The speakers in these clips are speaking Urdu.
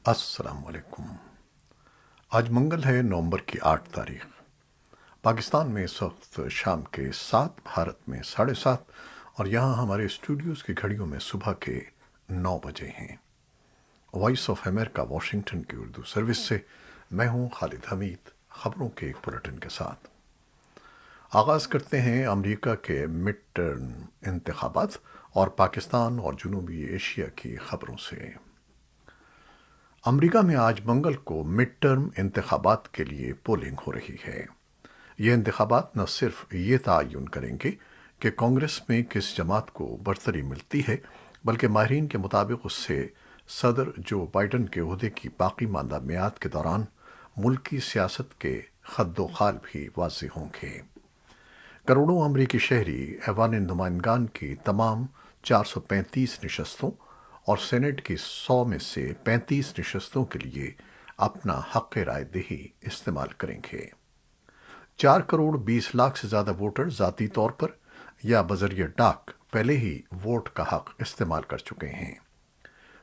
السلام علیکم۔ آج منگل ہے، نومبر کی 8 تاریخ۔ پاکستان میں اس وقت شام کے 7، بھارت میں 7:30، اور یہاں ہمارے اسٹوڈیوز کی گھڑیوں میں صبح کے 9 بجے ہیں۔ وائس آف امریکہ واشنگٹن کی اردو سروس سے میں ہوں خالد حمید، خبروں کے ایک بلٹن کے ساتھ۔ آغاز کرتے ہیں امریکہ کے مڈ ٹرم انتخابات اور پاکستان اور جنوبی ایشیا کی خبروں سے۔ امریکہ میں آج منگل کو مڈ ٹرم انتخابات کے لیے پولنگ ہو رہی ہے۔ یہ انتخابات نہ صرف یہ تعین کریں گے کہ کانگریس میں کس جماعت کو برتری ملتی ہے، بلکہ ماہرین کے مطابق اس سے صدر جو بائیڈن کے عہدے کی باقی ماندہ میعاد کے دوران ملکی سیاست کے خد و خال بھی واضح ہوں گے۔ کروڑوں امریکی شہری ایوان نمائندگان کی تمام 435 نشستوں اور سینٹ کی 100 میں سے 35 نشستوں کے لیے اپنا حق رائے دہی استعمال کریں گے۔ 4 کروڑ 20 لاکھ سے زیادہ ووٹر ذاتی طور پر یا بذریعہ ڈاک پہلے ہی ووٹ کا حق استعمال کر چکے ہیں۔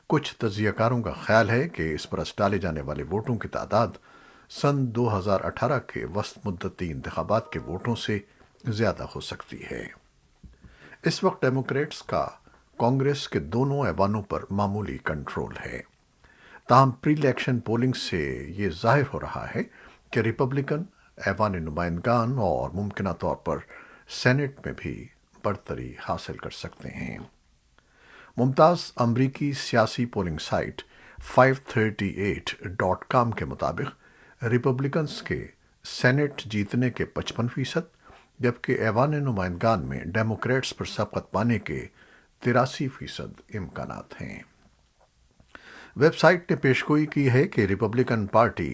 کچھ تجزیہ کاروں کا خیال ہے کہ اس برس ڈالے جانے والے ووٹوں کی تعداد سن 2018 کے وسط مدتی انتخابات کے ووٹوں سے زیادہ ہو سکتی ہے۔ اس وقت ڈیموکریٹس کا کانگریس کے دونوں ایوانوں پر معمولی کنٹرول ہے، تاہم پری الیکشن پولنگ سے یہ ظاہر ہو رہا ہے کہ ریپبلکن ایوان نمائندگان اور ممکنہ طور پر سینٹ میں بھی برتری حاصل کر سکتے ہیں۔ ممتاز امریکی سیاسی پولنگ سائٹ 538.com کے مطابق ریپبلکنز کے سینٹ جیتنے کے 55%، جبکہ ایوان نمائندگان میں ڈیموکریٹس پر سبقت پانے کے 83% امکانات ہیں۔ ویب سائٹ نے پیشگوئی کی ہے کہ ریپبلکن پارٹی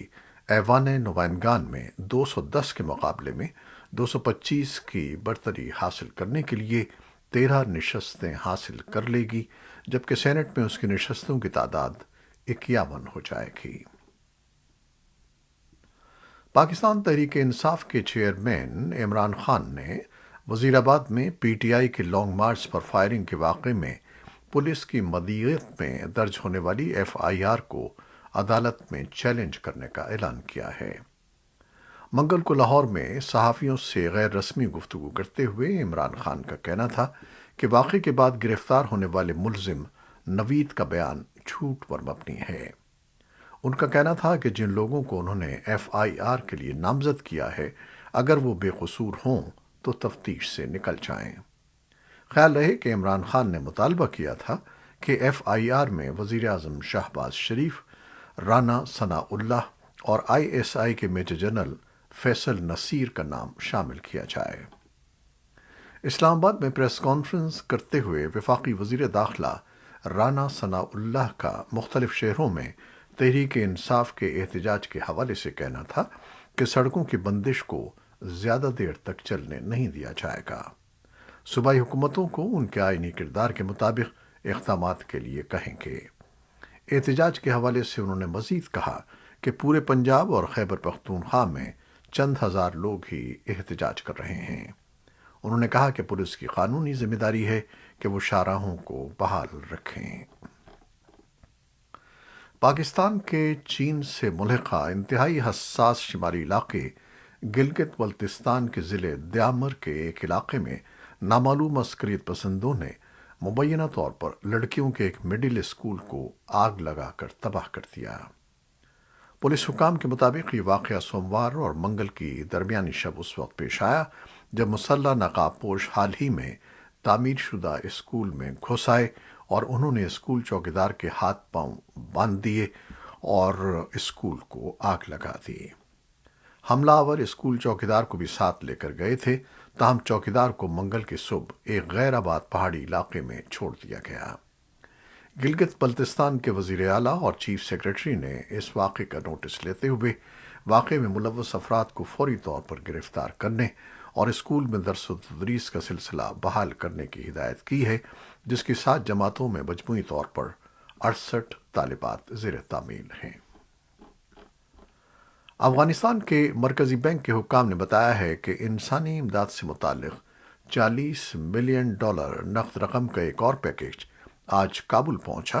ایوان نمائندگان میں 210 کے مقابلے میں 225 کی برتری حاصل کرنے کے لیے 13 نشستیں حاصل کر لے گی، جبکہ سینٹ میں اس کی نشستوں کی تعداد 51 ہو جائے گی۔ پاکستان تحریک انصاف کے چیئرمین عمران خان نے وزیر آباد میں پی ٹی آئی کے لانگ مارچ پر فائرنگ کے واقعے میں پولیس کی مدیریت میں درج ہونے والی ایف آئی آر کو عدالت میں چیلنج کرنے کا اعلان کیا ہے۔ منگل کو لاہور میں صحافیوں سے غیر رسمی گفتگو کرتے ہوئے عمران خان کا کہنا تھا کہ واقعے کے بعد گرفتار ہونے والے ملزم نوید کا بیان جھوٹ پر مبنی ہے۔ ان کا کہنا تھا کہ جن لوگوں کو انہوں نے ایف آئی آر کے لیے نامزد کیا ہے، اگر وہ بے قصور ہوں تو تفتیش سے نکل جائیں۔ خیال رہے کہ عمران خان نے مطالبہ کیا تھا کہ ایف آئی آر میں وزیر اعظم شہباز شریف، رانا ثناء اللہ اور آئی ایس آئی کے میجر جنرل فیصل نصیر کا نام شامل کیا جائے۔ اسلام آباد میں پریس کانفرنس کرتے ہوئے وفاقی وزیر داخلہ رانا ثناء اللہ کا مختلف شہروں میں تحریک انصاف کے احتجاج کے حوالے سے کہنا تھا کہ سڑکوں کی بندش کو زیادہ دیر تک چلنے نہیں دیا جائے گا۔ صوبائی حکومتوں کو ان کے آئینی کردار کے مطابق اقدامات کے لیے کہیں گے۔ احتجاج کے حوالے سے انہوں نے مزید کہا کہ پورے پنجاب اور خیبر پختونخوا میں چند ہزار لوگ ہی احتجاج کر رہے ہیں۔ انہوں نے کہا کہ پولیس کی قانونی ذمہ داری ہے کہ وہ شاہراہوں کو بحال رکھیں۔ پاکستان کے چین سے ملحقہ انتہائی حساس شمالی علاقے گلگت بلتستان کے ضلع دیامر کے ایک علاقے میں نامعلوم عسکریت پسندوں نے مبینہ طور پر لڑکیوں کے ایک مڈل اسکول کو آگ لگا کر تباہ کر دیا۔ پولیس حکام کے مطابق یہ واقعہ سوموار اور منگل کی درمیانی شب اس وقت پیش آیا جب مسلح نقاب پوش حال ہی میں تعمیر شدہ اسکول میں گھس آئے اور انہوں نے اسکول چوکیدار کے ہاتھ پاؤں باندھ دیے اور اسکول کو آگ لگا دی۔ حملہ آور اسکول چوکیدار کو بھی ساتھ لے کر گئے تھے، تاہم چوکیدار کو منگل کی صبح ایک غیر آباد پہاڑی علاقے میں چھوڑ دیا گیا۔ گلگت بلتستان کے وزیر اعلیٰ اور چیف سیکریٹری نے اس واقعے کا نوٹس لیتے ہوئے واقعے میں ملوث افراد کو فوری طور پر گرفتار کرنے اور اسکول میں درس و تدریس کا سلسلہ بحال کرنے کی ہدایت کی ہے، جس کی 7 جماعتوں میں مجموعی طور پر 68 طالبات زیر تعمیل ہیں۔ افغانستان کے مرکزی بینک کے حکام نے بتایا ہے کہ انسانی امداد سے متعلق $40 ملین نقد رقم کا ایک اور پیکیج آج کابل پہنچا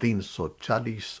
340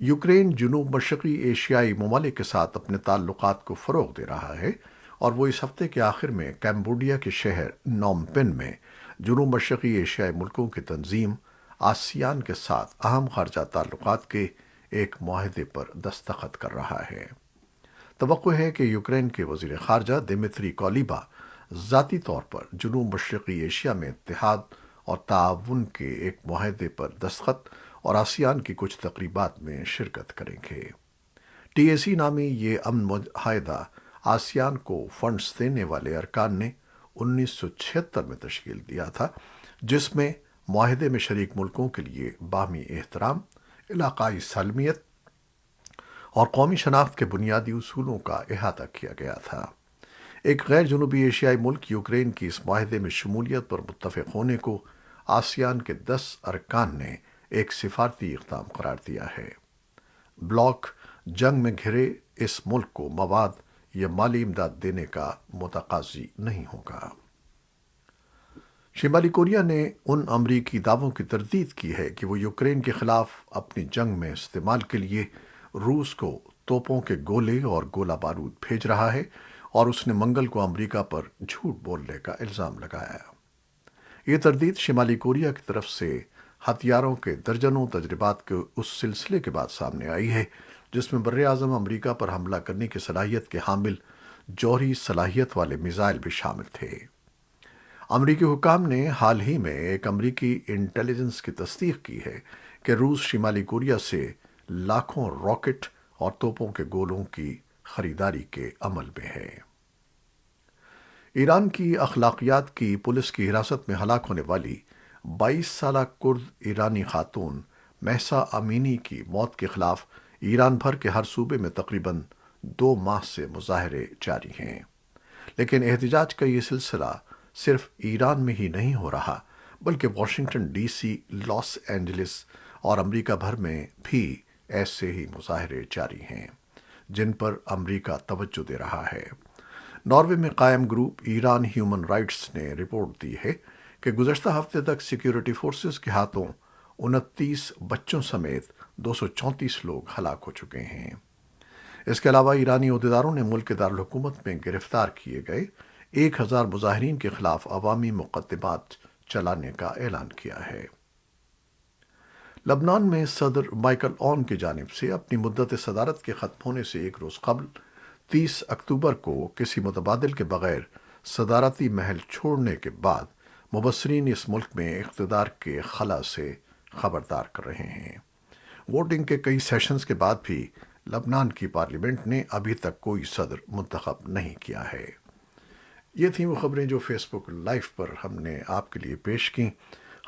یوکرین جنوب مشرقی ایشیائی ممالک کے ساتھ اپنے تعلقات کو فروغ دے رہا ہے اور وہ اس ہفتے کے آخر میں کیمبوڈیا کے شہر نوم پن میں جنوب مشرقی ایشیائی ملکوں کی تنظیم آسیان کے ساتھ اہم خارجہ تعلقات کے ایک معاہدے پر دستخط کر رہا ہے۔ توقع ہے کہ یوکرین کے وزیر خارجہ دمتری کولیبا ذاتی طور پر جنوب مشرقی ایشیا میں اتحاد اور تعاون کے ایک معاہدے پر دستخط اور آسیان کی کچھ تقریبات میں شرکت کریں گے۔ ٹی اے سی نامی یہ امن معاہدہ آسیان کو فنڈز دینے والے ارکان نے 1976 میں تشکیل دیا تھا، جس میں معاہدے میں شریک ملکوں کے لیے باہمی احترام، علاقائی سالمیت اور قومی شناخت کے بنیادی اصولوں کا احاطہ کیا گیا تھا۔ ایک غیر جنوبی ایشیائی ملک یوکرین کی اس معاہدے میں شمولیت پر متفق ہونے کو آسیان کے 10 ارکان نے ایک سفارتی اقدام قرار دیا ہے۔ بلاک جنگ میں گھرے اس ملک کو مواد یا مالی امداد دینے کا متقاضی نہیں ہوگا۔ شمالی کوریا نے ان امریکی دعووں کی تردید کی ہے کہ وہ یوکرین کے خلاف اپنی جنگ میں استعمال کے لیے روس کو توپوں کے گولے اور گولہ بارود بھیج رہا ہے، اور اس نے منگل کو امریکہ پر جھوٹ بولنے کا الزام لگایا۔ یہ تردید شمالی کوریا کی طرف سے ہتھیاروں کے درجنوں تجربات کے اس سلسلے کے بعد سامنے آئی ہے جس میں براعظم امریکہ پر حملہ کرنے کی صلاحیت کے حامل جوہری صلاحیت والے میزائل بھی شامل تھے۔ امریکی حکام نے حال ہی میں ایک امریکی انٹیلیجنس کی تصدیق کی ہے کہ روس شمالی کوریا سے لاکھوں راکٹ اور توپوں کے گولوں کی خریداری کے عمل میں ہے۔ ایران کی اخلاقیات کی پولیس کی حراست میں ہلاک ہونے والی 22 سالہ کرد ایرانی خاتون مہسا امینی کی موت کے خلاف ایران بھر کے ہر صوبے میں تقریباً 2 ماہ سے مظاہرے جاری ہیں، لیکن احتجاج کا یہ سلسلہ صرف ایران میں ہی نہیں ہو رہا بلکہ Washington D C, Los Angeles اور امریکہ بھر میں بھی ایسے ہی مظاہرے جاری ہیں جن پر امریکہ توجہ دے رہا ہے۔ ناروے میں قائم گروپ ایران ہیومن رائٹس نے رپورٹ دی ہے کہ گزشتہ ہفتے تک سیکیورٹی فورسز کے ہاتھوں 29 بچوں سمیت 234 لوگ ہلاک ہو چکے ہیں۔ اس کے علاوہ ایرانی عہدیداروں نے ملک کے دارالحکومت میں گرفتار کیے گئے 1000 مظاہرین کے خلاف عوامی مقدمات چلانے کا اعلان کیا ہے۔ لبنان میں صدر مائیکل اون کی جانب سے اپنی مدت صدارت کے ختم ہونے سے ایک روز قبل 30 اکتوبر کو کسی متبادل کے بغیر صدارتی محل چھوڑنے کے بعد مبصرین اس ملک میں اقتدار کے خلا سے خبردار کر رہے ہیں۔ ووٹنگ کے کئی سیشنز کے بعد بھی لبنان کی پارلیمنٹ نے ابھی تک کوئی صدر منتخب نہیں کیا ہے۔ یہ تھیں وہ خبریں جو فیس بک لائیو پر ہم نے آپ کے لیے پیش کیں۔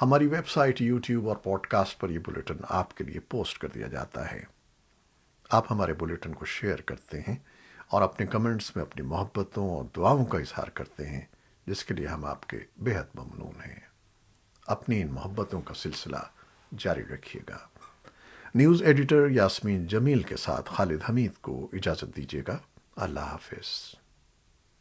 ہماری ویب سائٹ، یوٹیوب اور پوڈ کاسٹ پر یہ بلیٹن آپ کے لیے پوسٹ کر دیا جاتا ہے۔ آپ ہمارے بلیٹن کو شیئر کرتے ہیں اور اپنے کمنٹس میں اپنی محبتوں اور دعاؤں کا اظہار کرتے ہیں، جس کے لیے ہم آپ کے بہت ممنون ہیں۔ اپنی ان محبتوں کا سلسلہ جاری رکھیے گا۔ نیوز ایڈیٹر یاسمین جمیل کے ساتھ خالد حمید کو اجازت دیجیے گا۔ اللہ حافظ۔